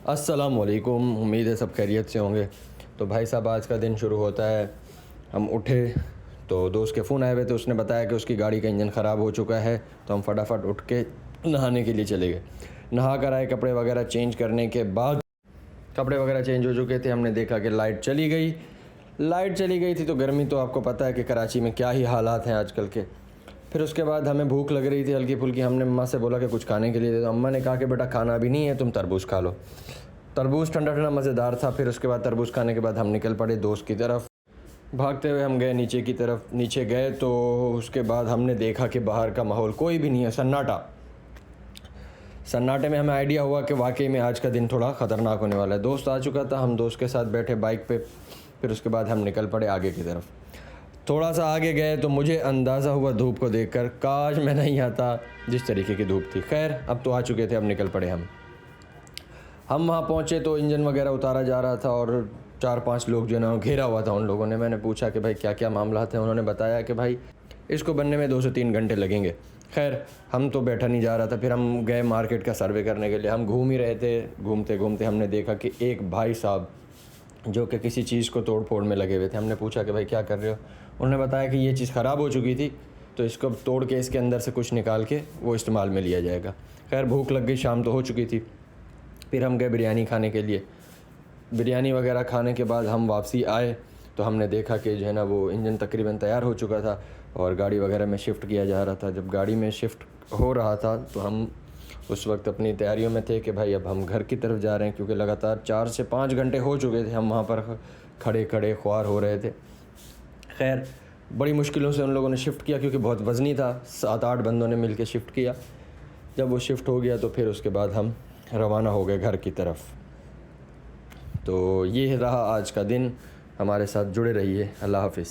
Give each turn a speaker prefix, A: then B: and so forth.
A: अस्सलामुअलैकुम। उम्मीद है सब खैरियत से होंगे। तो भाई साहब, आज का दिन शुरू होता है, हम उठे तो दोस्त के फ़ोन आए हुए थे। उसने बताया कि उसकी गाड़ी का इंजन ख़राब हो चुका है। तो हम फटाफट उठ के नहाने के लिए चले गए। नहा कर आए, कपड़े वगैरह चेंज करने के बाद कपड़े वगैरह चेंज हो चुके थे, हमने देखा कि लाइट चली गई थी। तो गर्मी तो आपको पता है कि कराची में क्या ही हालात हैं आजकल के। फिर उसके बाद हमें भूख लग रही थी हल्की फुल्की। हमने अम्मा से बोला कि कुछ खाने के लिए दे दो। अम्मा ने कहा कि बेटा खाना भी नहीं है, तुम तरबूज खा लो। तरबूज ठंडा ठंडा मज़ेदार था। फिर उसके बाद तरबूज खाने के बाद हम निकल पड़े दोस्त की तरफ। भागते हुए हम गए नीचे की तरफ। नीचे गए तो उसके बाद हमने देखा कि बाहर का माहौल कोई भी नहीं है, सन्नाटे में हमें आइडिया हुआ कि वाकई में आज का दिन थोड़ा ख़तरनाक होने वाला है। दोस्त आ चुका था, हम दोस्त के साथ बैठे बाइक पे। फिर उसके बाद हम निकल पड़े आगे की तरफ। थोड़ा सा आगे गए तो मुझे अंदाज़ा हुआ धूप को देखकर, काश मैं नहीं आता जिस तरीके की धूप थी। खैर, अब तो आ चुके थे, अब निकल पड़े हम वहाँ पहुँचे तो इंजन वगैरह उतारा जा रहा था और 4-5 लोग जो है ना घेरा हुआ था उन लोगों ने। मैंने पूछा कि भाई क्या क्या मामला थे। उन्होंने बताया कि भाई इसको बनने में 2 से 3 घंटे लगेंगे। खैर, हम तो बैठा नहीं जा रहा था। फिर हम गए मार्केट का सर्वे करने के लिए। हम घूम ही रहे थे। घूमते घूमते हमने देखा कि एक भाई साहब जो कि किसी चीज़ को तोड़ फोड़ में लगे हुए थे। हमने पूछा कि भाई क्या कर रहे हो। उन्होंने बताया कि ये चीज़ ख़राब हो चुकी थी, तो इसको तोड़ के इसके अंदर से कुछ निकाल के वो इस्तेमाल में लिया जाएगा। खैर, भूख लग गई, शाम तो हो चुकी थी। फिर हम गए बिरयानी खाने के लिए। बिरयानी वगैरह खाने के बाद हम वापसी आए तो हमने देखा कि जो है ना वो इंजन तकरीबन तैयार हो चुका था और गाड़ी वगैरह में शिफ्ट किया जा रहा था। जब गाड़ी में शिफ्ट हो रहा था तो हम उस वक्त अपनी तैयारियों में थे कि भाई अब हम घर की तरफ जा रहे हैं, क्योंकि लगातार 4 से 5 घंटे हो चुके थे हम वहाँ पर खड़े खड़े ख्वार हो रहे थे। खैर, बड़ी मुश्किलों से उन लोगों ने शिफ्ट किया, क्योंकि बहुत वज़नी था। 7-8 बंदों ने मिल के शिफ्ट किया। जब वो शिफ्ट हो गया तो फिर उसके बाद हम रवाना हो गए घर की तरफ। तो ये रहा आज का दिन। हमारे साथ जुड़े रहिए। अल्लाह हाफ़िज़।